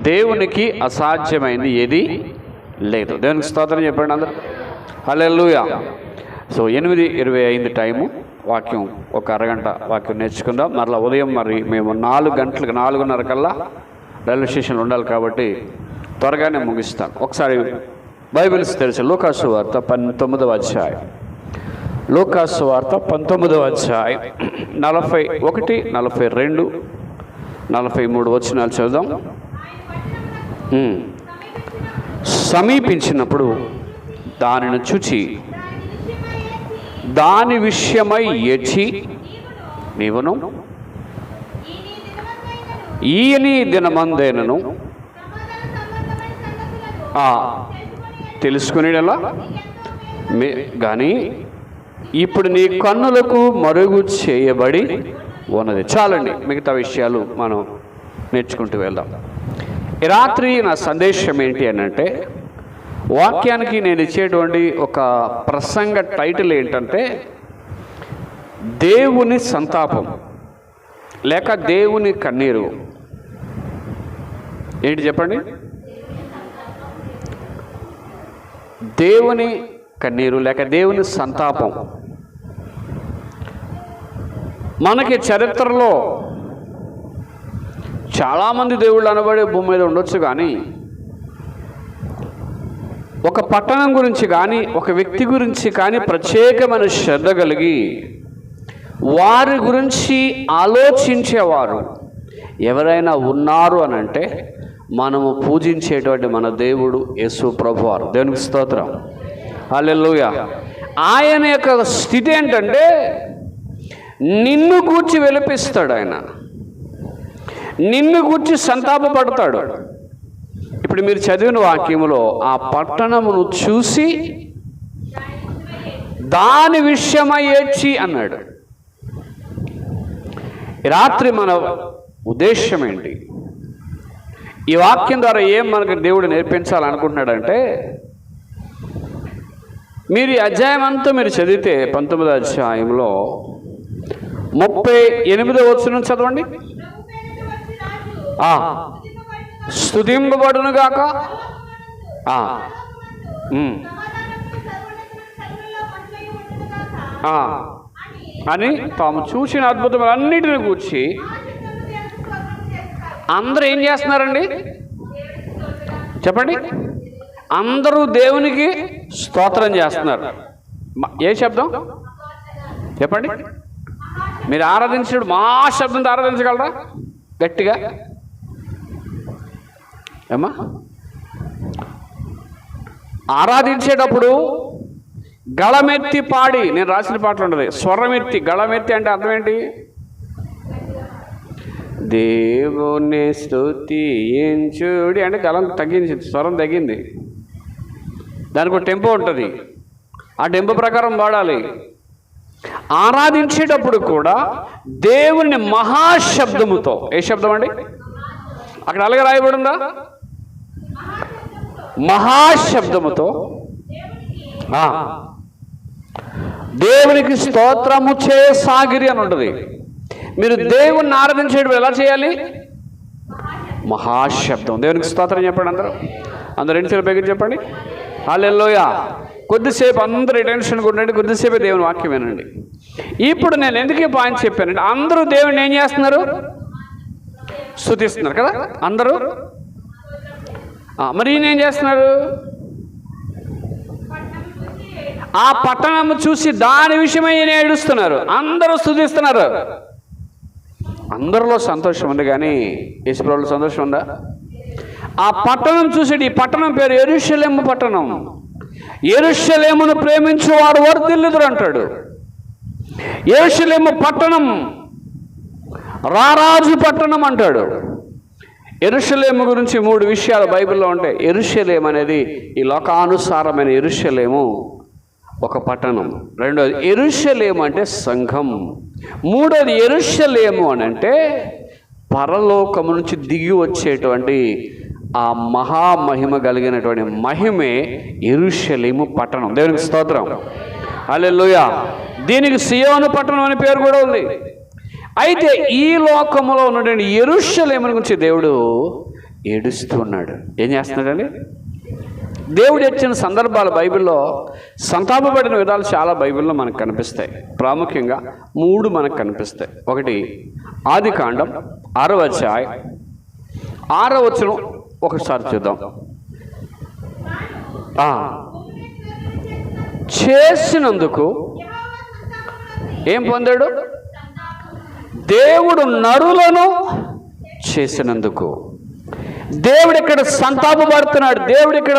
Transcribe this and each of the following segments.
దేవునికి అసాధ్యమైంది ఏది లేదు. దేవునికి స్తోత్రం చెప్పండి అందరూ. హల్లెలూయా. So 8:20 time. వాక్యం ఒక అరగంట వాక్యం నేర్చుకుందాం. మరలా ఉదయం మరి మేము 4 గంటలకు 4:30 కల్లా రైల్వే స్టేషన్లో ఉండాలి కాబట్టి త్వరగానే ముగిస్తాను. ఒకసారి బైబిల్స్ తెలిసి లూకాసు వార్త 19వ అధ్యాయం. లూకాసు వార్త 19వ అధ్యాయం 41, 42, 43 వచనాలు చదువుదాం. సమీపించినప్పుడు దానిని చూచి దాని విషయమై ఏడ్చి నీవును ఈయని దినమందైనను తెలుసుకునేలా కానీ ఇప్పుడు నీ కన్నులకు మరుగు చేయబడి ఉన్నది. చాలండి, మిగతా విషయాలు మనం నేర్చుకుంటూ వెళ్దాం. ఈ రాత్రి నా సందేశం ఏంటి అని అంటే, వాక్యానికి నేను ఇచ్చేటువంటి ఒక ప్రసంగ టైటిల్ ఏంటంటే దేవుని సంతాపం లేక దేవుని కన్నీరు. ఏంటి చెప్పండి? దేవుని కన్నీరు లేక దేవుని సంతాపం. మనకి చరిత్రలో చాలామంది దేవుళ్ళు అనబడే భూమి మీద ఉండొచ్చు, కానీ ఒక పట్టణం గురించి కానీ ఒక వ్యక్తి గురించి కానీ ప్రత్యేకమైన శ్రద్ధ కలిగి వారి గురించి ఆలోచించేవారు ఎవరైనా ఉన్నారు అని అంటే మనము పూజించేటువంటి మన దేవుడు యేసు ప్రభువారు. దేవునికి స్తోత్రం. హల్లెలూయా. ఆయన యొక్క స్థితి ఏంటంటే నిన్ను గూర్చి విలపిస్తాడు. ఆయన నిన్ను గూర్చి సంతాపపడతాడు. ఇప్పుడు మీరు చదివిన వాక్యములో ఆ పట్టణమును చూసి దాని విషయమై ఏడ్చి అన్నాడు. రాత్రి మన ఉద్దేశం ఏంటి? ఈ వాక్యం ద్వారా ఏం మనకు దేవుడు నేర్పించాలనుకుంటున్నాడంటే, మీరు ఈ అధ్యాయం అంతా మీరు చదివితే 19వ అధ్యాయంలో 38వ వచనం చదవండి. స్తుతింపబడును గాక అని తాము చూసిన అద్భుతములన్నిటిని గూర్చి అందరూ ఏం చేస్తున్నారండి చెప్పండి? అందరూ దేవునికి స్తోత్రం చేస్తున్నారు. ఏ శబ్దం చెప్పండి? మీరు ఆరాధించినప్పుడు మా శబ్దంతో ఆరాధించగలరా గట్టిగా? ఏమ్మా, ఆరాధించేటప్పుడు గళమెత్తి పాడి, నేను రాసిన పాటలు ఉండదు, స్వరమెత్తి. గళమెత్తి అంటే అర్థం ఏంటి? దేవుని స్తుతించుడి అంటే గళం తగ్గించింది, స్వరం తగ్గింది. దానికి ఒక టెంపో ఉంటుంది, ఆ టెంపో ప్రకారం పాడాలి. ఆరాధించేటప్పుడు కూడా దేవుని మహాశబ్దముతో. ఏ శబ్దం అండి? అక్కడ అలాగే రాయబడి ఉందా? మహాశబ్దముతో దేవునికి స్తోత్రము చేసాగిరి అని ఉంటుంది. మీరు దేవుణ్ణి ఆరాధించేటప్పుడు ఎలా చేయాలి? మహాశబ్దం. దేవునికి స్తోత్రం చెప్పండి. అందరూ 2 చేతులు పైకి చెప్పండి. హల్లెలూయా. కొద్దిసేపు అందరూ అటెన్షన్ ఉండండి, కొద్దిసేపే దేవుని వాక్యం వినండి. ఇప్పుడు నేను ఎందుకు ఈ పాయింట్ చెప్పానంటే, అందరూ దేవుణ్ణి ఏం చేస్తున్నారు? స్తుతిస్తున్నారు కదా అందరూ. మరి ఈయన ఏం చేస్తున్నారు? ఆ పట్టణం చూసి దాని విషయమై ఈయన ఏడుస్తున్నారు. అందరూ స్తుతిస్తున్నారు. అందరిలో సంతోషం ఉంది, కానీ యేసుప్రభువులో సంతోషం ఉందా? ఆ పట్టణం చూసి, ఈ పట్టణం పేరు యెరూషలేము పట్టణం. యెరూషలేమును ప్రేమించు వారు వర్ధిల్లుదురు అంటాడు. యెరూషలేము పట్టణం రారాజు పట్టణం అంటాడు. యెరూషలేము గురించి 3 విషయాలు బైబిల్లో ఉంటాయి. యెరూషలేము అనేది ఈ లోకానుసారమైన యెరూషలేము ఒక పట్టణం. రెండోది యెరూషలేము అంటే సంఘం. మూడోది యెరూషలేము అని అంటే పరలోకము నుంచి దిగి వచ్చేటువంటి ఆ మహామహిమ కలిగినటువంటి మహిమే యెరూషలేము పట్టణం. దేవునికి స్తోత్రం. హల్లెలూయా. దీనికి సియోను పట్టణం అనే పేరు కూడా ఉంది. అయితే ఈ లోకములో ఉన్నటువంటి యెరూషలేము గురించి దేవుడు ఏడుస్తూ ఉన్నాడు. ఏం చేస్తున్నాడండి? దేవుడు ఇచ్చిన సందర్భాలు బైబిల్లో సంతాపపడిన విధాలు చాలా బైబిల్లో మనకు కనిపిస్తాయి. ప్రాముఖ్యంగా 3 మనకు కనిపిస్తాయి. ఒకటి ఆదికాండం 6వ అధ్యాయం 6వ వచనం ఒకసారి చూద్దాం. చేసినందుకు ఏం పొందాడు? దేవుడు నరులను చేసినందుకు. దేవుడు ఇక్కడ సంతాపపడుతున్నాడు. దేవుడు ఇక్కడ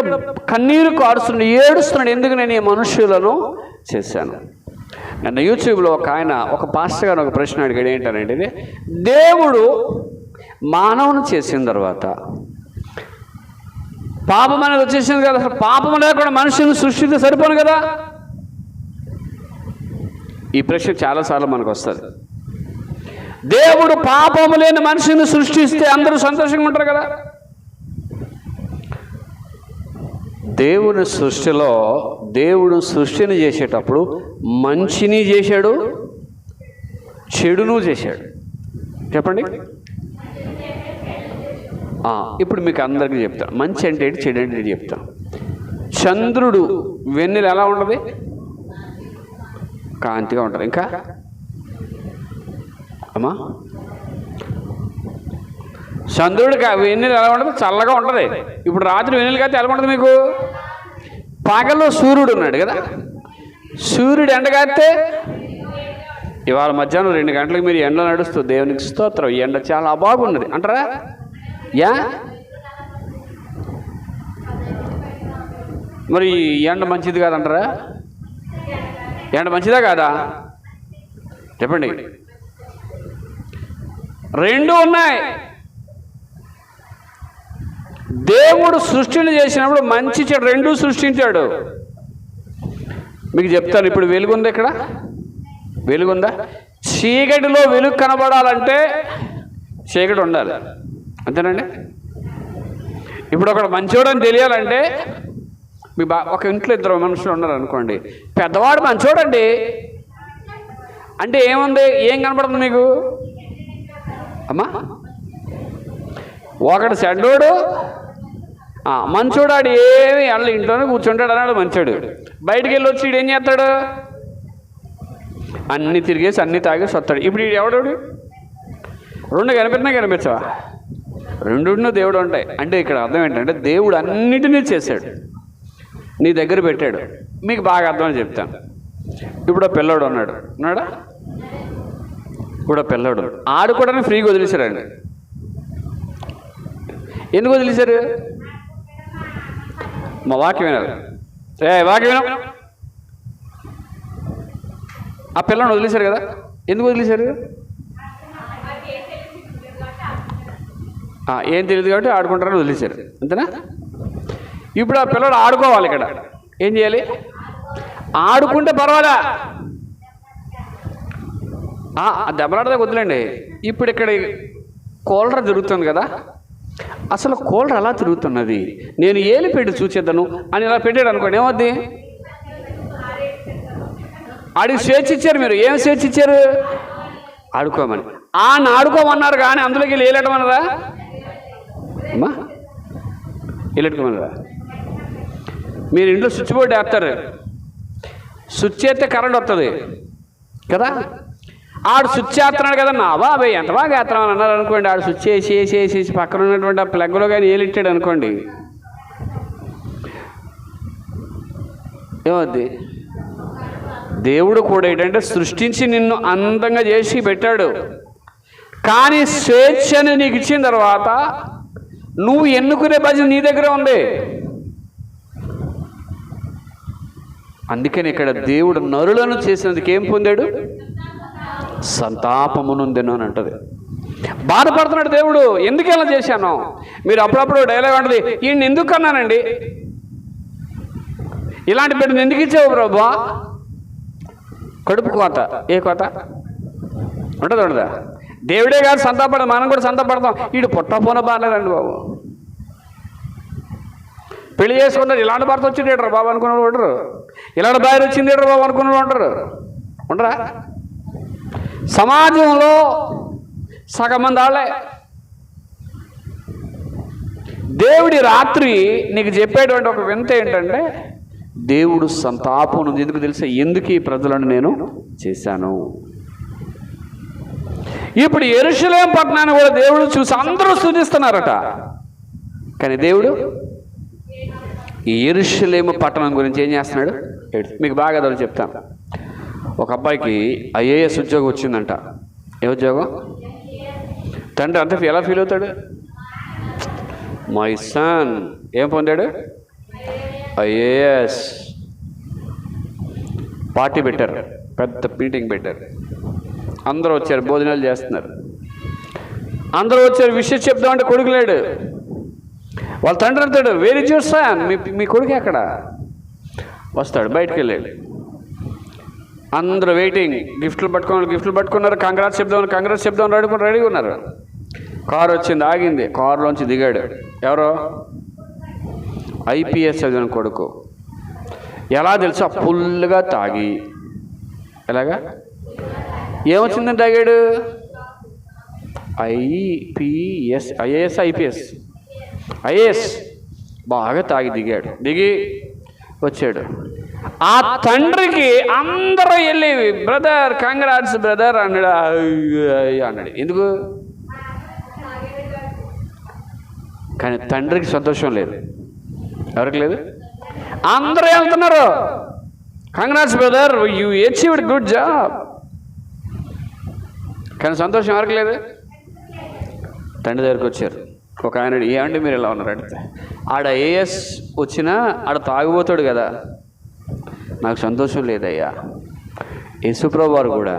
కన్నీరు కారుస్తున్నాడు, ఏడుస్తున్నాడు. ఎందుకు నేను ఈ మనుష్యులను చేశాను? నిన్న యూట్యూబ్లో ఒక పాస్టర్ గారు ఒక ప్రశ్న అడిగాడు. ఏంటంటే ఇది, దేవుడు మానవుని చేసిన తర్వాత పాపం అనేది వచ్చేసింది కదా, అసలు పాపం లేకుండా మనుషులను సృష్టిస్తే సరిపోను కదా? ఈ ప్రశ్న చాలాసార్లు మనకు వస్తుంది. దేవుడు పాపము లేని మనిషిని సృష్టిస్తే అందరూ సంతోషంగా ఉంటారు కదా? దేవుని సృష్టిలో దేవుడు సృష్టిని చేసేటప్పుడు మంచిని చేశాడు, చెడును చేశాడు. చెప్పండి. ఇప్పుడు మీకు అందరికీ చెప్తాను, మంచి అంటే ఏంటి, చెడు అంటే ఏంటి చెప్తాను. చంద్రుడు వెన్నెల ఎలా ఉంటుంది? కాంతిగా ఉంటుంది. ఇంకా అమ్మా, చంద్రుడికి వెన్నెల ఎలా ఉంటుంది? చల్లగా ఉంటుంది. ఇప్పుడు రాత్రి వెన్నెల కాస్తే ఎలా ఉంటుంది మీకు? పగల్లో సూర్యుడు ఉన్నాడు కదా, సూర్యుడు ఎండ కాస్తే ఇవాళ మధ్యాహ్నం 2 గంటలకు మీరు ఎండలో నడుస్తూ దేవునికి స్తోత్రం, ఈ ఎండ చాలా బాగున్నది అంటారా? మరి ఈ ఎండ మంచిది కాదంటారా? ఎండ మంచిదా కాదా? చెప్పండి. 2 ఉన్నాయి. దేవుడు సృష్టిని చేసినప్పుడు మంచి చెడు 2 సృష్టించాడు. మీకు చెప్తాను. ఇప్పుడు వెలుగుందా? ఇక్కడ వెలుగుందా? చీకటిలో వెలుగు కనబడాలంటే చీకటి ఉండాలి, అంతేనండి. ఇప్పుడు ఒకడు మంచోడని తెలియాలంటే మీ ఒక ఇంట్లో 2 మనుషులు ఉన్నారు అనుకోండి, పెద్దవాడు మంచోడండి అంటే ఏముంది? ఏం కనపడుతుంది మీకు అమ్మా? ఒకడు చెడ్డోడు మంచోడాడు, ఏమి అల్ల ఇంట్లోనే కూర్చుంటాడు అన్నాడు మంచోడు. బయటికి వెళ్ళి వచ్చి ఏం చేస్తాడు? అన్నీ తిరిగేసి అన్నీ తాగేసి వస్తాడు. ఇప్పుడు ఎవడు? 2 కనిపించినా కనిపించవా? 2 దేవుడు ఉంటాయి. అంటే ఇక్కడ అర్థం ఏంటంటే దేవుడు అన్నిటినీ చేశాడు, నీ దగ్గర పెట్టాడు. మీకు బాగా అర్థమని చెప్తాను. ఇప్పుడు పిల్లోడు ఉన్నాడా? ఇప్పుడు పిల్లోడు ఆడుకోవడానికి ఫ్రీగా వదిలేశారండి. ఎందుకు వదిలేశారు? మా వాక్యం వినాలి. వాక్యం విన. ఆ పిల్లని వదిలేశారు కదా, ఎందుకు వదిలేశారు? ఏం తెలియదు కాబట్టి ఆడుకుంటారని వదిలేశారు, అంతేనా? ఇప్పుడు ఆ పిల్లడు ఆడుకోవాలి. ఇక్కడ ఏం చేయాలి? ఆడుకుంటే పర్వాలా, దెబ్బలాడదా వద్దులేండి. ఇప్పుడు ఇక్కడ కూలర్ జరుగుతుంది కదా, అసలు కూలర్ ఎలా తిరుగుతున్నది, నేను ఏలి పెట్టి చూచేద్దాను అని ఇలా పెట్టాడు అనుకోండి, ఏమవుద్ది? ఆడికి స్వేచ్ఛ ఇచ్చారు. మీరు ఏం స్వేచ్ఛ ఇచ్చారు? ఆడుకోమని. ఆడుకోమన్నారు కానీ అందులోకి వెళ్ళి ఏలెట్టమన్నారా అమ్మా? ఏలెట్టుకోమన్నారా? మీరు ఇంట్లో స్విచ్ బోర్డు వేస్తారు, స్విచ్ వేస్తే కరెంట్ వస్తుంది కదా, ఆడు స్విచ్ వేస్తున్నాడు కదా, నా బాబాయ్ ఎంత బాగా వేస్తున్నామని అన్నారు అనుకోండి. ఆడు స్విచ్ వేసి పక్కన ఉన్నటువంటి ఆ ప్లగ్లో కానీ ఏలిట్టాడు అనుకోండి, ఏమవుద్ది? దేవుడు కూడా ఏంటంటే సృష్టించి నిన్ను అందంగా చేసి పెట్టాడు, కానీ స్వేచ్ఛని నీకు ఇచ్చిన తర్వాత నువ్వు ఎన్నుకునే బాధ్యత నీ దగ్గర ఉంది. అందుకని ఇక్కడ దేవుడు నరులను చేసినందుకు ఏం పొందాడు? సంతాపమునుందెను అని అంటది. బాధపడుతున్నాడు దేవుడు, ఎందుకు ఇలా చేశాను? మీరు అప్పుడప్పుడు డైలాగ్ అంటది, ఈయన ఎందుకు అన్నానండి, ఇలాంటి బిడ్డను ఎందుకు ఇచ్చావు ప్రభా? కడుపు కోత. ఏ కోత ఉండదా? దేవుడే కాదు సంతాపడదు, మనం కూడా సంతాపడతాం. వీడు పుట్టపోన బాగాలేదండి బాబు, పెళ్లి చేసుకున్నారు, ఇలాంటి భర్త వచ్చిందేట్రా బాబు అనుకున్న వాళ్ళు ఉండరు, ఇలాంటి భార్య వచ్చిందేట్రా బాబు అనుకున్న వాళ్ళు ఉండరా? సమాజంలో సగం మంది వాళ్ళే దేవుడి రాత్రి నీకు చెప్పేటువంటి ఒక వింత ఏంటంటే, దేవుడు సంతాపం ఉంది. ఎందుకు తెలుసా? ఎందుకు ఈ ప్రజలను నేను చేశాను. ఇప్పుడు యెరూషలేము పట్టణాన్ని కూడా దేవుడు చూసి అందరూ స్తుతిస్తున్నారట. కానీ దేవుడు ఈ యెరూషలేము పట్టణం గురించి ఏం చేస్తున్నాడు? మీకు బాగా అదే చెప్తాను. ఒక అబ్బాయికి ఐఏఎస్ ఉద్యోగం వచ్చిందంట. ఏ ఉద్యోగం? తండ్రి అంత ఎలా ఫీల్ అవుతాడు? మై సన్ ఏం పొందాడు? ఐఏఎస్. పార్టీ పెట్టారు, పెద్ద మీటింగ్ పెట్టారు. అందరూ వచ్చారు, భోజనాలు చేస్తున్నారు. అందరూ వచ్చారు, విషయం చెప్దామంటే కొడుకు లేడు. వాళ్ళ తండ్రి అంటాడు, వేర్ ఇస్ యువర్ సన్? మీ కొడుకు ఎక్కడ? వస్తాడు, బయటకు వెళ్ళాడు. అందరూ వెయిటింగ్. గిఫ్ట్లు పట్టుకున్నారు. కంగ్రాట్స్ చెప్దాం రెడీగా ఉన్నారు. కారు వచ్చింది, ఆగింది. కారులోంచి దిగాడు. ఎవరో ఐపీఎస్ చదివిన కొడుకు. ఎలా తెలుసా? ఫుల్గా తాగి. ఎలాగా? ఏమొచ్చిందని తాగాడు? ఐఏఎస్ బాగా తాగి దిగి వచ్చాడు. ఆ తండ్రికి అందరూ వెళ్ళి బ్రదర్ కంగ్రాట్స్ బ్రదర్ అన్నాడు. ఎందుకు? కానీ తండ్రికి సంతోషం లేదు. ఎవరికి లేదు? అందరూ వెళ్తున్నారు, congrats brother, you achieved good job. కానీ సంతోషం ఎవరికి లేదు? తండ్రి దగ్గరికి వచ్చారు. ఒక ఆయన ఏమండి మీరు ఇలా ఉన్నారు అడిగితే, ఆడ ఐఏఎస్ వచ్చినా ఆడ తాగిపోతాడు కదా, నాకు సంతోషం లేదయ్యా. యేసుప్రభు వారు కూడా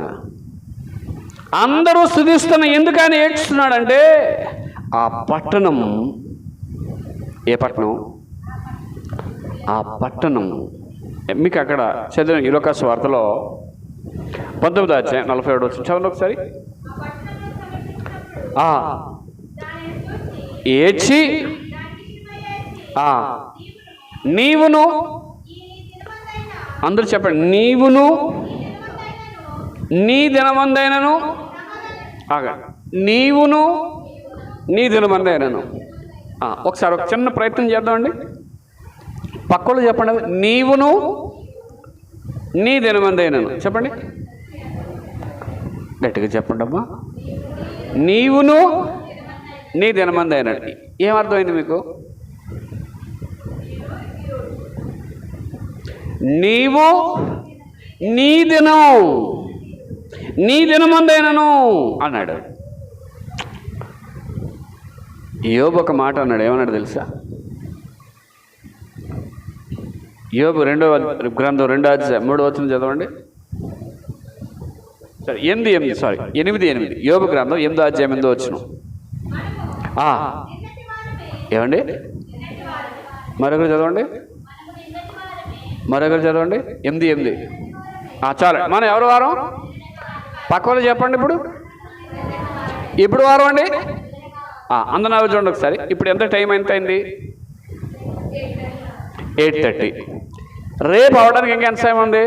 అందరూ స్తుతిస్తున్న ఎందుకని ఏడ్చుతున్నాడంటే, ఆ పట్టణం, ఏ పట్టణం? ఆ పట్టణం మీకు అక్కడ చదివిన యూలోకా సువార్తలో 19వ అధ్యాయం 47 వచ్చిన చదవండి ఒకసారి. ఏడ్చి నీవును, అందరూ చెప్పండి, నీవును నీ దినమందైనను, నీవును నీ దినమందైనను. ఒకసారి ఒక చిన్న ప్రయత్నం చేద్దామండి. పక్కలు చెప్పండి, నీవును నీ దినమందైనను. చెప్పండి, గట్టిగా చెప్పండి అమ్మా. నీవును నీ దినమందైనను. ఏమర్థమైంది మీకు? నీవు నీ దినమందైనను అన్నాడు. యోబు ఒక మాట అన్నాడు. ఏమన్నాడు తెలుసా? యోబు 2వ గ్రంథం 2వ అధ్యాయం 3వ వచనం చదవండి. 8 యోబు గ్రంథం 8వ అధ్యాయం 8వ వచనం. ఏమండి? మరొకరు చదవండి. 8 చాలు. మనం ఎవరు వారం? పక్క వాళ్ళు చెప్పండి. ఇప్పుడు వారం అండి. అందరూ నవ్వు చూడండి ఒకసారి. ఇప్పుడు ఎంత టైం ఎంత అయింది? 8:30. రేపు అవడానికి ఇంకా ఎంత టైం ఉంది?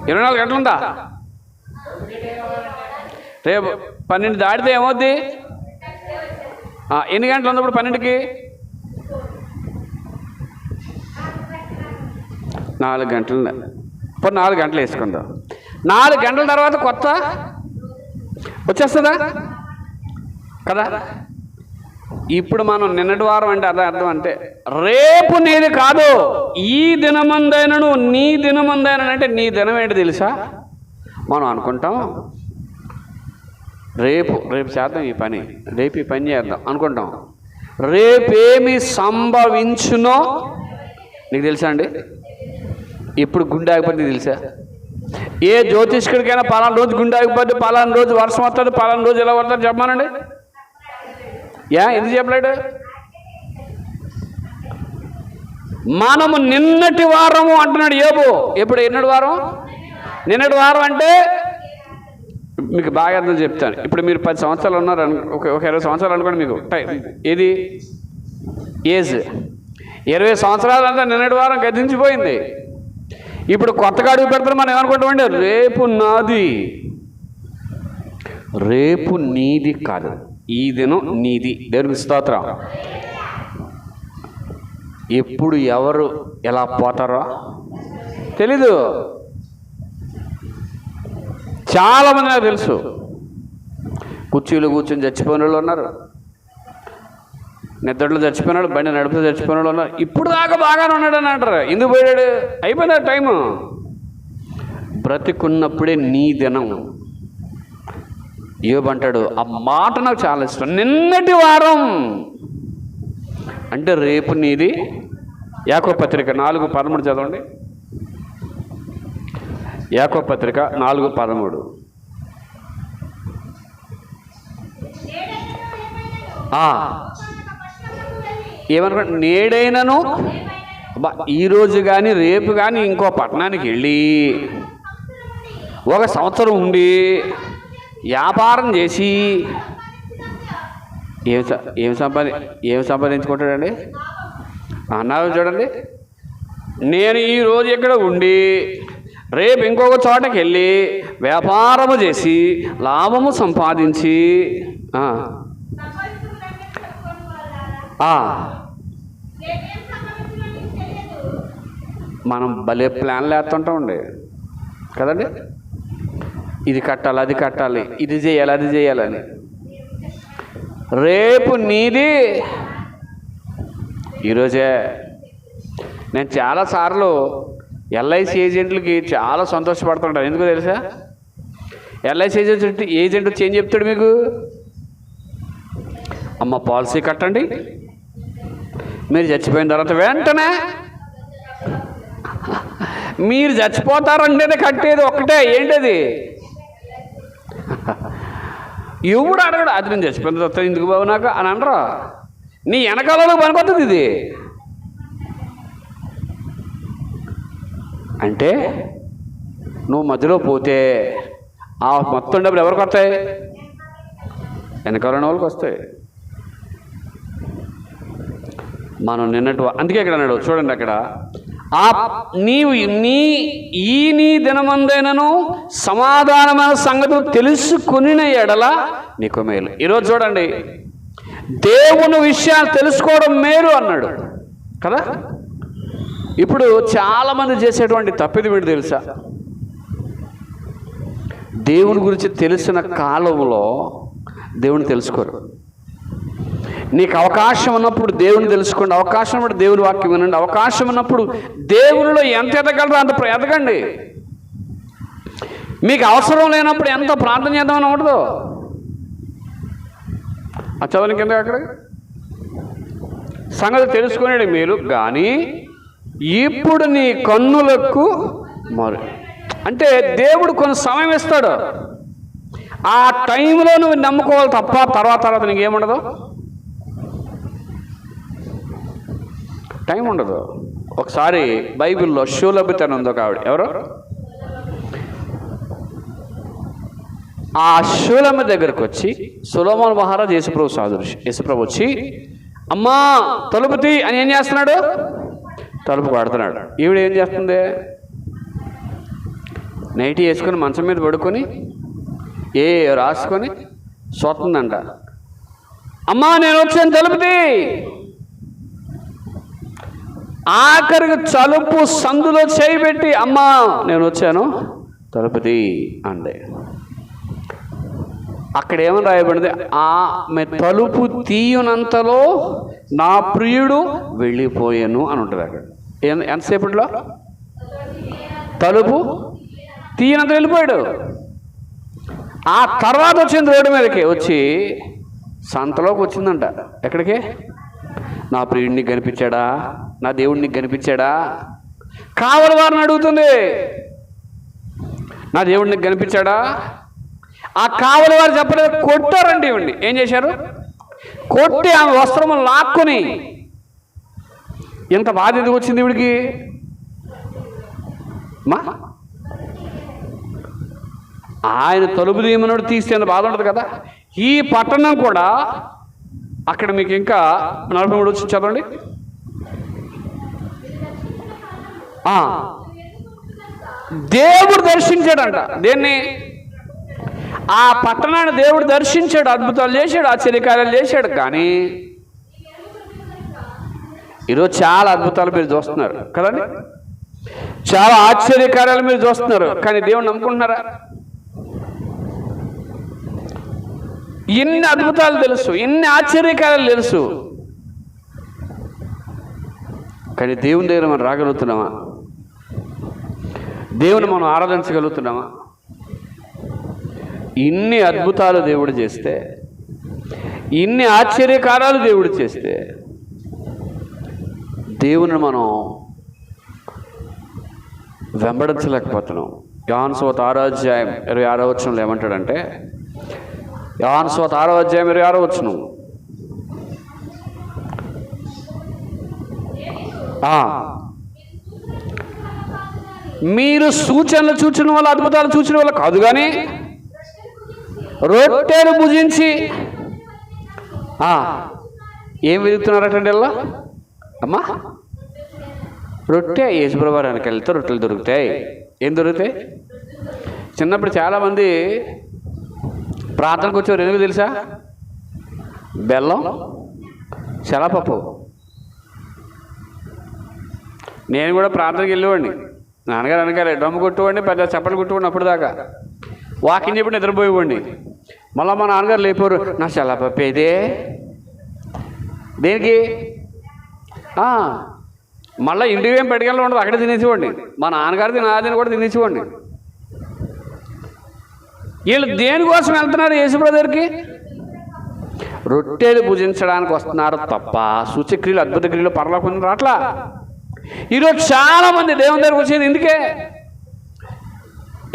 24 గంటలు ఉందా? రేపు 12 దాటితే ఏమవుద్ది? ఎన్ని గంటలు ఉంది ఇప్పుడు 12కి? 4 గంటలు. ఇప్పుడు 4 గంటలు వేసుకుందాం. 4 గంటల తర్వాత కొత్త వచ్చేస్తుందా కదా? ఇప్పుడు మనం నిన్నటి వారం అంటే అర్థం అంటే రేపు నీది కాదు, ఈ దినమందైనను నీ దినమందైనను. అంటే నీ దినం ఏంటి తెలుసా? మనం అనుకుంటాం రేపు చేద్దాం ఈ పని, రేపు ఈ పని చేద్దాం అనుకుంటాం. రేపేమి సంభవించునో నీకు తెలుసా అండి? ఇప్పుడు గుండె ఆగిపోతే తెలుసా? ఏ జ్యోతిష్కుడికైనా పలానా రోజు గుండె ఆగిపోతే, పలానా రోజు వర్షం వస్తుంది, పలానా రోజు ఎలా పడుతుంది చెప్పమానండి. ఎందుకు చెప్పలేడు? మనము నిన్నటి వారము అంటున్నాడు యోబు. ఎప్పుడు? నిన్నటి వారం అంటే మీకు బాగా అర్థం చెప్తాను. ఇప్పుడు మీరు 10 సంవత్సరాలు ఉన్నారు, ఒక 20 సంవత్సరాలు అనుకోండి. మీకు ఏది ఏజ్ 20 సంవత్సరాలు అంతా నిన్నటి వారం గతించిపోయింది. ఇప్పుడు కొత్తగా అడుగు పెడతారు. మనం ఏమనుకుంటామండి? రేపు నాది. రేపు నీది కాదు, ఈ దినం నీది. దేవునికి స్తోత్రం. ఎప్పుడు ఎవరు ఎలా పోతారో తెలీదు. చాలామంది నాకు తెలుసు, కుర్చీలు కూర్చొని చచ్చిపోయిన వాళ్ళు ఉన్నారు, నిద్రలో చచ్చిపోయిన వాళ్ళు, బండి నడుపుతూ చచ్చిపోయిన వాళ్ళు ఉన్నారు. ఇప్పుడు దాకా బాగానే ఉన్నాడని అంటారు. ఎందుకు పోయాడు? అయిపోయిందా టైము? బ్రతికున్నప్పుడే నీ దినం. యోబు అంటాడు, ఆ మాట నాకు చాలా ఇష్టం, నిన్నటి వారం అంటే రేపు నీది. యాకోబు పత్రిక 4:13 చదవండి. యాకోబు పత్రిక 4:13. ఏమనుకుంటా, నేడైనను ఈరోజు కానీ రేపు కానీ ఇంకో పట్టణానికి వెళ్ళి 1 సంవత్సరం ఉండి వ్యాపారం చేసి ఏం సంపాదించుకుంటాడండి అన్నారు చూడండి. నేను ఈరోజు ఇక్కడ ఉండి రేపు ఇంకొక చోటకి వెళ్ళి వ్యాపారము చేసి లాభము సంపాదించి మనం భలే ప్లాన్లు వేస్తుంటామండి కదండి. ఇది కట్టాలి, అది కట్టాలి, ఇది చేయాలి, అది చేయాలని. రేపు నీది ఈరోజే. నేను చాలాసార్లు ఎల్ఐసి ఏజెంట్లకి చాలా సంతోషపడుతుంటాను. ఎందుకో తెలుసా? ఎల్ఐసి ఏజెంట్ వచ్చి ఏం చెప్తాడు మీకు? అమ్మ పాలసీ కట్టండి, మీరు చచ్చిపోయిన తర్వాత వెంటనే మీరు చచ్చిపోతారంటేనే కట్టేది ఒక్కటే. ఏంటది? ఎవడు అడగడు, అది నేను చచ్చిపోయిన తర్వాత ఎందుకు బాబు నాకు అని అనరా. నీ వెనకాలలో పనికొస్తుంది ఇది. అంటే నువ్వు మధ్యలో పోతే ఆ మొత్తం డబ్బులు ఎవరికి వస్తాయి? వెనకాలన్న వాళ్ళకి వస్తాయి. మనం నిన్నటి అందుకే ఇక్కడ అన్నాడు చూడండి, అక్కడ నీవు నీ దినమందైనను సమాధానమైన సంగతులు తెలుసుకుని ఎడల నీకు మేలు. ఈరోజు చూడండి, దేవుని విషయాలు తెలుసుకోవడం మేలు అన్నాడు కదా. ఇప్పుడు చాలామంది చేసేటువంటి తప్పిది వీడు తెలుసా? దేవుని గురించి తెలిసిన కాలంలో దేవుని తెలుసుకోరు. నీకు అవకాశం ఉన్నప్పుడు దేవుని తెలుసుకోండి, అవకాశం ఉన్నప్పుడు దేవుని వాక్యం వినండి, అవకాశం ఉన్నప్పుడు దేవునిలో ఎంత ఎదగలరో అంత ఎదగండి. మీకు అవసరం లేనప్పుడు ఎంత ప్రార్థన చేద్దామని ఉండదు. ఆ చదవని కింద అక్కడ సంగతి తెలుసుకునేది మేలు కానీ ఇప్పుడు నీ కన్నులకు మరి అంటే దేవుడు కొన్ని సమయం ఇస్తాడు. ఆ టైంలో నువ్వు నమ్ముకోవాలి తప్ప తర్వాత నీకేముండదు, టైం ఉండదు. ఒకసారి బైబిల్లో షూలబిత్ అని ఉంది ఒక ఆవిడ. ఎవరు? ఆ షూలమ్మ దగ్గరకు వచ్చి సొలొమోను మహారాజు యేసుప్రభు సాదృశ్యం. యేసుప్రభు వచ్చి అమ్మా తలుపు తీ అని ఏం చేస్తున్నాడు? తలుపు కొడుతున్నాడు. ఈవిడ ఏం చేస్తుంది? నైటీ వేసుకొని మంచం మీద పడుకొని రాసుకొని చూస్తుందంట. అమ్మా నేను వచ్చాను తలుపు తీ. ఆఖరికి తలుపు సందులో చేయి పెట్టి అమ్మా నేను వచ్చాను తలుపు తీ అంది. అక్కడ ఏమని రాయబడింది? ఆమె తలుపు తీయనంతలో నా ప్రియుడు వెళ్ళిపోయాను అని ఉంటుంది. అక్కడ ఎంతసేపట్లో తలుపు తీయనంత వెళ్ళిపోయాడు. ఆ తర్వాత వచ్చింది రోడ్డు మీదకి, వచ్చి సంతలోకి వచ్చిందంట. ఎక్కడికి? నా ప్రియుడిని కనిపించాడా, నా దేవుడిని కనిపించాడా? కావలి వారిని అడుగుతుంది, నా దేవుడిని కనిపించాడా? ఆ కావలి వారు చెప్పలేదు, కొట్టారండి. ఇవ్వండి ఏం చేశారు? కొట్టి ఆమె వస్త్రము లాక్కుని. ఎంత బాధ ఎందుకు వచ్చింది ఇవిడికి? మా ఆయన తలుపు తీయమన్నాడు, తీస్తే అంత బాధ ఉంటుంది కదా. ఈ పట్టణం కూడా అక్కడ మీకు ఇంకా 43 వచ్చి చదవండి. దేవుడు దర్శించాడంట. దేన్ని? ఆ పట్టణాన్ని దేవుడు దర్శించాడు, అద్భుతాలు చేశాడు, ఆశ్చర్యకార్యాలు చేశాడు. కానీ ఈరోజు చాలా అద్భుతాలు మీరు చూస్తున్నారు కదండి, చాలా ఆశ్చర్యకార్యాలు మీరు చూస్తున్నారు. కానీ దేవుడు నమ్ముకుంటున్నారా? ఎన్ని అద్భుతాలు తెలుసు, ఎన్ని ఆశ్చర్యకార్యాలు తెలుసు, కానీ దేవుని దగ్గర మనం రాగలుగుతున్నామా? దేవుని మనం ఆరాధించగలుగుతున్నామా? ఇన్ని అద్భుతాలు దేవుడు చేస్తే, ఇన్ని ఆశ్చర్యకార్యాలు దేవుడు చేస్తే, దేవుని మనం వెంబడించలేకపోతున్నాం. యోహాను సువార్త 6వ అధ్యాయం 26వ వచనంలో ఏమంటాడంటే, యోహాను సువార్త 6వ అధ్యాయం 26వ వచనం, మీరు సూచనలు చూచిన వల్ల, అద్భుతాలు చూసిన వల్ల కాదు, కానీ రొట్టెలు భుజించి ఏం వెతుకుతున్నారటండి ఇలా అమ్మా? రొట్టె. యేసుప్రభువారికి వెళ్తే రొట్టెలు దొరుకుతాయి. ఏం దొరుకుతాయి? చిన్నప్పుడు చాలామంది ప్రార్థనకు వచ్చేవారు. ఎందుకు తెలుసా? బెల్లం, శనగపప్పు. నేను కూడా ప్రార్థనకి వెళ్ళేవాడిని. నాన్నగారు అనగారు డ్రమ్ము కొట్టుకోండి, పెద్ద చప్పట్లు కొట్టుకోండి. అప్పుడు దాకా వాకింగ్ చెప్పి నిద్రపోయేవాడిని. మళ్ళీ మా నాన్నగారు లేపారు, నా శనగపప్పు ఏదే దేనికి? మళ్ళీ ఇంటికి ఏం పెట్టుకెళ్ళి ఉండదు, అక్కడే తినేసేవాడిని. మా నాన్నగారిది నాదిని కూడా తినేసేవాడిని. వీళ్ళు దేనికోసం వెళ్తున్నారు యేసుప్రభు దగ్గరికి? రొట్టెలు భుజించడానికి వస్తున్నారు తప్ప సూచక్రియలు, అద్భుత క్రియలు, పరలోకం రాట్లా. ఈరోజు చాలామంది దేవుని దగ్గరికి వచ్చేది ఎందుకే?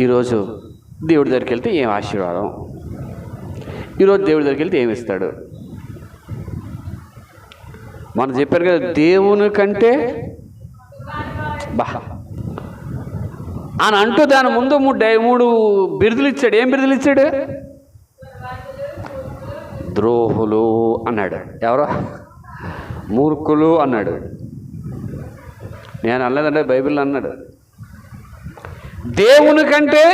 ఈరోజు దేవుడి దగ్గరికి వెళ్తే ఏం ఆశీర్వాదం, ఈరోజు దేవుడి దగ్గరికి వెళ్తే ఏమి ఇస్తాడు? మనం చెప్పారు కదా, దేవుని కంటే అని అంటూ దాని ముందు మూడు బిరుదులు ఇచ్చాడు. ఏం బిరుదులు ఇచ్చాడు? ద్రోహులు అన్నాడు. ఎవరో మూర్ఖులు అన్నాడు. నేను అనలేదంటే బైబిల్ అన్నాడు. దేవుని కంటే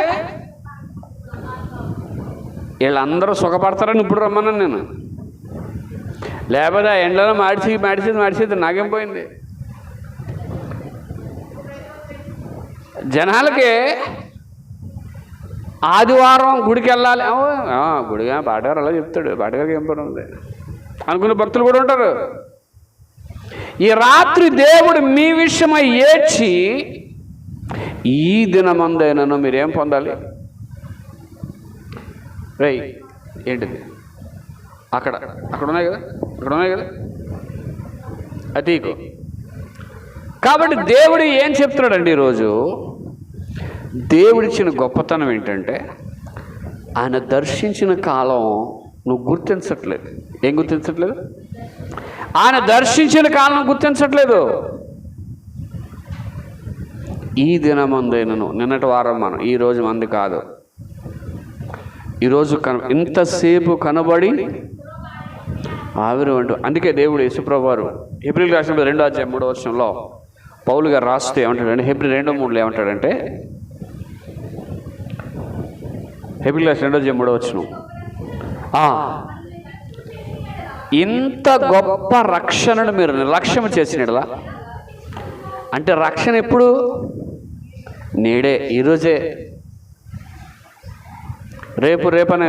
వీళ్ళందరూ సుఖపడతారని ఇప్పుడు రమ్మన్నాను నేను. లేకపోతే ఆ ఎండలో మాడిసేది నాకేం పోయింది? జనాలకి ఆదివారం గుడికి వెళ్ళాలి, గుడిగా పాటగారు అలా చెప్తాడు, పాటగారికి ఏం పని ఉంది అనుకునే భక్తులు కూడా ఉంటారు. ఈ రాత్రి దేవుడు మీ విషయమై ఏడ్చి, ఈ దినమందైనను మీరేం పొందాలి? రై ఏంటిది? అక్కడ ఉన్నాయి కదా అతీకు. కాబట్టి దేవుడు ఏం చెప్తున్నాడండి ఈరోజు? దేవుడిచ్చిన గొప్పతనం ఏంటంటే, ఆయన దర్శించిన కాలం నువ్వు గుర్తించట్లేదు. ఏం గుర్తించట్లేదు? ఆయన దర్శించిన కాలం గుర్తించట్లేదు. ఈ దినమందైనను, నిన్నటి వారం మనం, ఈరోజు మంది కాదు. ఈరోజు ఇంతసేపు కనబడి ఆవిరి అంటూ. అందుకే దేవుడు యేసుప్రభువు వారు హెబ్రీయులకు రాసిన 2వ అధ్యాయం 3వ వచనంలో పౌలు గారు రాస్తూ ఏమంటాడంటే, హెబ్రీ 2:3 ఏమంటాడంటే, హెబ్రీయులకు రాసిన 2వ అధ్యాయం 3వ వచనం, ఇంత గొప్ప రక్షణను మీరు నిర్లక్ష్యం చేసినట్లా. అంటే రక్షణ ఎప్పుడు? నేడే, ఈరోజే. రేపు అనే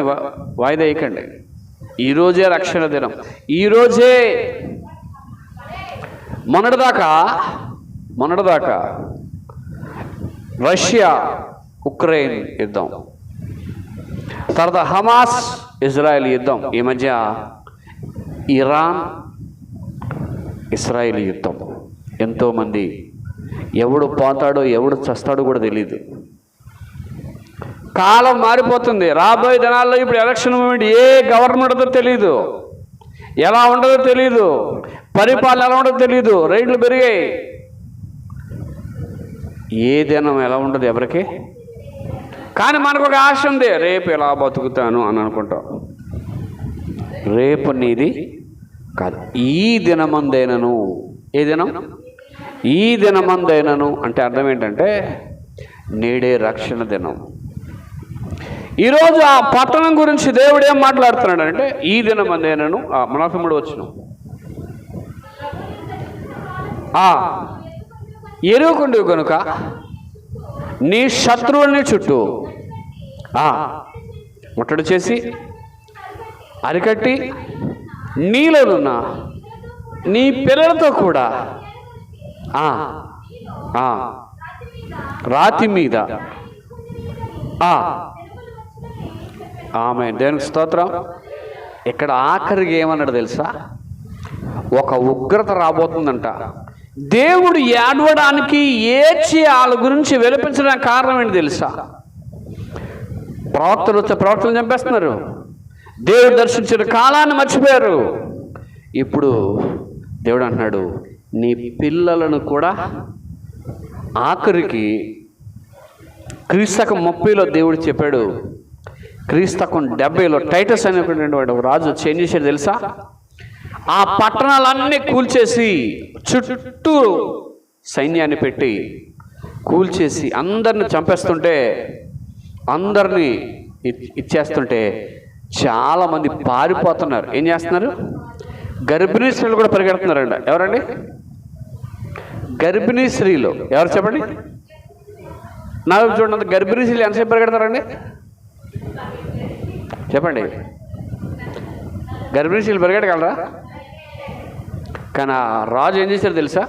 వాయిదా వేయకండి. ఈరోజే రక్షణ దినం, ఈరోజే. మొన్నటిదాకా రష్యా ఉక్రెయిన్ యుద్ధం, తర్వాత హమాస్ ఇజ్రాయెల్ యుద్ధం, ఈ మధ్య ఇరాన్ ఇస్రాయేల్ యుద్ధం. ఎంతోమంది, ఎవడు పోతాడో ఎవడు చస్తాడో కూడా తెలియదు. కాలం మారిపోతుంది. రాబోయే దినాల్లో ఇప్పుడు ఎలక్షన్ మూమెంట్ ఏ గవర్నమెంట్తో తెలియదు, ఎలా ఉండదో తెలియదు, పరిపాలన ఎలా ఉండదో తెలియదు, రేట్లు పెరిగాయి. ఏ దినం ఎలా ఉండదు ఎవరికి. కానీ మనకు ఒక ఆశ ఉంది, రేపు ఎలా బతుకుతాను అని అనుకుంటాం. రేపు నీది కాదు. ఈ దినమందైనను, ఏ దినం? ఈ దినమందైనను అంటే అర్థం ఏంటంటే నేడే రక్షణ దినం. ఈరోజు ఆ పట్టణం గురించి దేవుడు ఏం మాట్లాడుతున్నాడు అంటే, ఈ దినమందేనను 43 వచనం, ఎరుగుకుండు కనుక నీ శత్రువుని చుట్టూ ముట్టడి చేసి అరికట్టి నీలోనున్న నీ పిల్లలతో కూడా రాతి మీద ఆమె దేవునికి స్తోత్రం. ఇక్కడ ఆఖరికి ఏమన్నాడు తెలుసా? ఒక ఉగ్రత రాబోతుందంట. దేవుడు ఏడవడానికి ఏడ్చి వాళ్ళ గురించి విలపించడానికి కారణం ఏంటి తెలుసా? ప్రవక్తలు చంపేస్తున్నారు. దేవుడు దర్శించిన కాలాన్ని మర్చిపోయారు. ఇప్పుడు దేవుడు అంటున్నాడు, నీ పిల్లలను కూడా ఆఖరికి క్రీస్తకం 30లో దేవుడు చెప్పాడు. క్రీస్తకం 70లో టైటస్ అనేటువంటి ఒక రాజు చేంజ్ చేశాడు తెలుసా? ఆ పట్టణాలన్నీ కూల్చేసి చుట్టూ సైన్యాన్ని పెట్టి కూల్చేసి అందరిని చంపేస్తుంటే, అందరినీ ఇచ్చేస్తుంటే చాలామంది పారిపోతున్నారు. ఏం చేస్తున్నారు? గర్భిణీ స్త్రీలు కూడా పరిగెడుతున్నారండి. ఎవరండి గర్భిణీ స్త్రీలు? ఎవరు చెప్పండి? నాకు చూడండి, గర్భిణీ స్త్రీలు ఎంతసేపు పరిగెడతారండి? చెప్పండి. గర్భిణీ స్త్రీలు పరిగెట్టగలరా? కానీ రాజు ఏం చేశారు తెలుసా?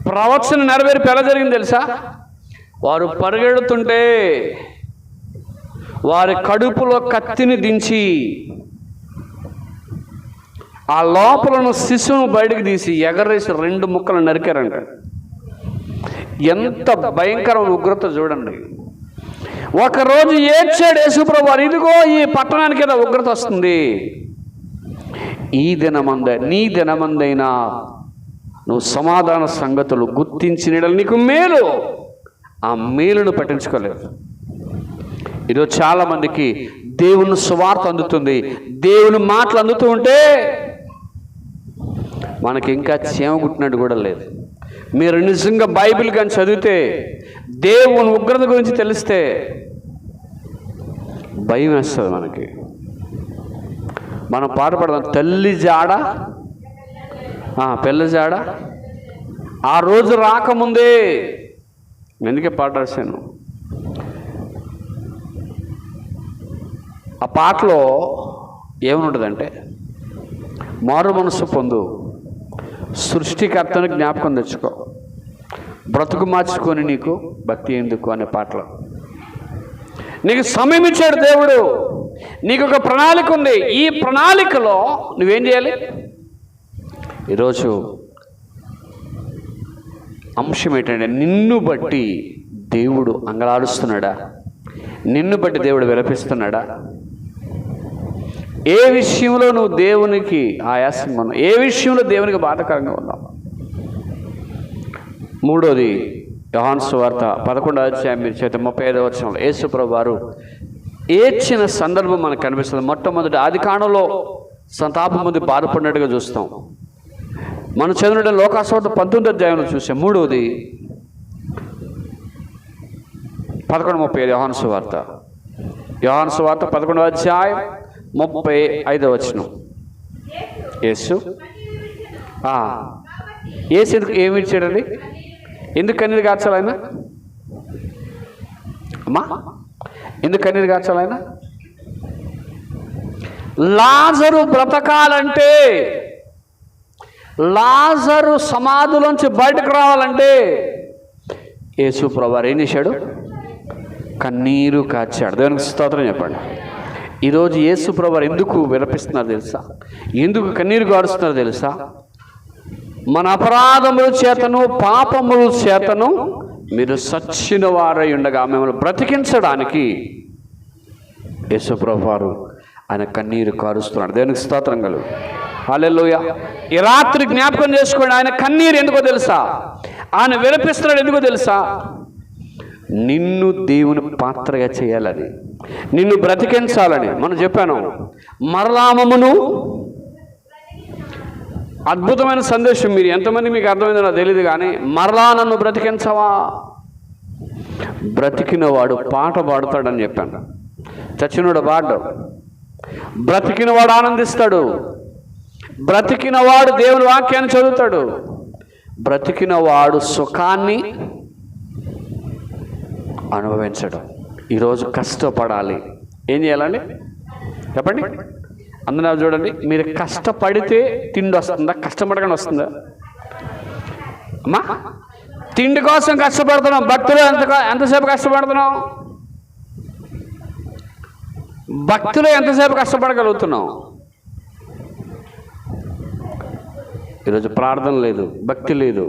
ప్రవచన నెరవేర్పు ఎలా జరిగింది తెలుసా? వారు పరిగెడుతుంటే వారి కడుపులో కత్తిని దించి ఆ లోపలను శిశువును బయటకు తీసి ఎగరేసి 2 ముక్కలు నరికారంట. ఎంత భయంకరమైన ఉగ్రత చూడండి. ఒకరోజు ఏడ్చాడు యేసుప్రభు వారు, ఇదిగో ఈ పట్టణానికి ఏదో ఉగ్రత వస్తుంది. నీ దినమందైనా నువ్వు సమాధాన సంగతులు గుర్తించిన నీకు మేలు, ఆ మేలును పట్టించుకోలేదు. ఈరోజు చాలామందికి దేవుని సువార్త అందుతుంది, దేవుని మాటలు అందుతూ ఉంటే మనకి ఇంకా చేమ గుట్టినట్టు కూడా లేదు. మీరు నిజంగా బైబిల్ కానీ చదివితే, దేవుని ఉగ్రత గురించి తెలిస్తే భయం వేస్తుంది మనకి. మనం పాట పాడదాం, తల్లి జాడ పిల్ల జాడ ఆ రోజు రాకముందే. ఎందుకే పాట రాశాను? ఆ పాటలో ఏమనుంటుందంటే, మారు మనసు పొందు, సృష్టికర్తను జ్ఞాపకం తెచ్చుకో, బ్రతుకు మార్చుకొని నీకు భక్తి ఎందుకు అనే పాటలో నీకు సమయం ఇచ్చాడు దేవుడు. నీకు ఒక ప్రణాళిక ఉంది. ఈ ప్రణాళికలో నువ్వేం చేయాలి? ఈరోజు అంశం ఏంటంటే, నిన్ను బట్టి దేవుడు అంగలాడుస్తున్నాడా? నిన్ను బట్టి దేవుడు విలపిస్తున్నాడా? ఏ విషయంలో నువ్వు దేవునికి ఆయాసంగా ఉన్నావు? ఏ విషయంలో దేవునికి బాధకరంగా ఉన్నావు? 3వది యోహాను సువార్త 11వ అధ్యాయం 35వ వచనంలో యేసుప్రభు వారు ఏడ్చిన సందర్భం మనకు కనిపిస్తుంది. మొట్టమొదటి ఆదికాండంలో సంతాపం ముందు బాధపడినట్టుగా చూస్తాం. మనం చదివిన లోకాసువార్త 19వ అధ్యాయంలో చూసాం. 3వది 11:35 యోహాను సువార్త 11వ అధ్యాయం 35వ వచనం. యేసు ఏమి ఇచ్చాడండి? ఎందుకు కన్నీరు కార్చాలి ఆయన? అమ్మా, ఎందుకు కన్నీరు కార్చాలి ఆయన? లాజరు బ్రతకాలంటే, లాజరు సమాధిలోంచి బయటకు రావాలంటే యేసు ప్రభువారు ఏం చేశాడు? కన్నీరు కార్చాడు. దేవునికి స్తోత్రం చెప్పండి. ఈరోజు యేసు ప్రభువారు ఎందుకు విలపిస్తున్నారు తెలుసా? ఎందుకు కన్నీరు గారుస్తున్నారు తెలుసా? మన అపరాధముల చేతను పాపముల చేతను మీరు సచ్చిన వారై ఉండగా మిమ్మల్ని బ్రతికించడానికి యేసు ప్రభువారు ఆయన కన్నీరు కారుస్తున్నాడు. దేవునికి స్తోత్రం కలుగు. హల్లెలూయా. ఈ రాత్రి జ్ఞాపకం చేసుకోండి, ఆయన కన్నీరు ఎందుకో తెలుసా? ఆయన విలపిస్తున్నాడు ఎందుకో తెలుసా? నిన్ను దేవుని పాత్రగా చేయాలని, నిన్ను బ్రతికించాలని. మనం చెప్పాను, మరలామమును అద్భుతమైన సందేశం. మీరు ఎంతమంది మీకు అర్థమైందో నాకు తెలియదు, కానీ మరలా నన్ను బ్రతికించవా? బ్రతికిన వాడు పాట పాడుతాడని చెప్పాను. చచ్చినోడు బాడు, బ్రతికినవాడు ఆనందిస్తాడు, బ్రతికినవాడు దేవుని వాక్యాన్ని చదువుతాడు, బ్రతికినవాడు సుఖాన్ని అనుభవించడం. ఈరోజు కష్టపడాలి. ఏం చేయాలండి చెప్పండి? అందరూ చూడండి, మీరు కష్టపడితే తిండి వస్తుందా? కష్టపడకుండా వస్తుందా అమ్మా? తిండి కోసం కష్టపడుతున్నాం. భక్తులు ఎంతసేపు కష్టపడుతున్నాం? భక్తులు ఎంతసేపు కష్టపడగలుగుతున్నాం? ఈరోజు ప్రార్థన లేదు, భక్తి లేదు.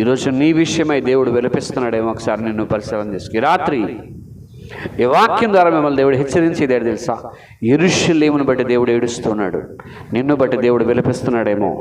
ఈరోజు నీ విషయమై దేవుడు విలపిస్తున్నాడేమో ఒకసారి నిన్ను పరిశీలన చేసుకు. రాత్రి ఈ వాక్యం ద్వారా మిమ్మల్ని దేవుడు హెచ్చరించేది ఏంటో తెలుసా? యెరూషలేమును బట్టి దేవుడు ఏడుస్తున్నాడు, నిన్ను బట్టి దేవుడు విలపిస్తున్నాడేమో.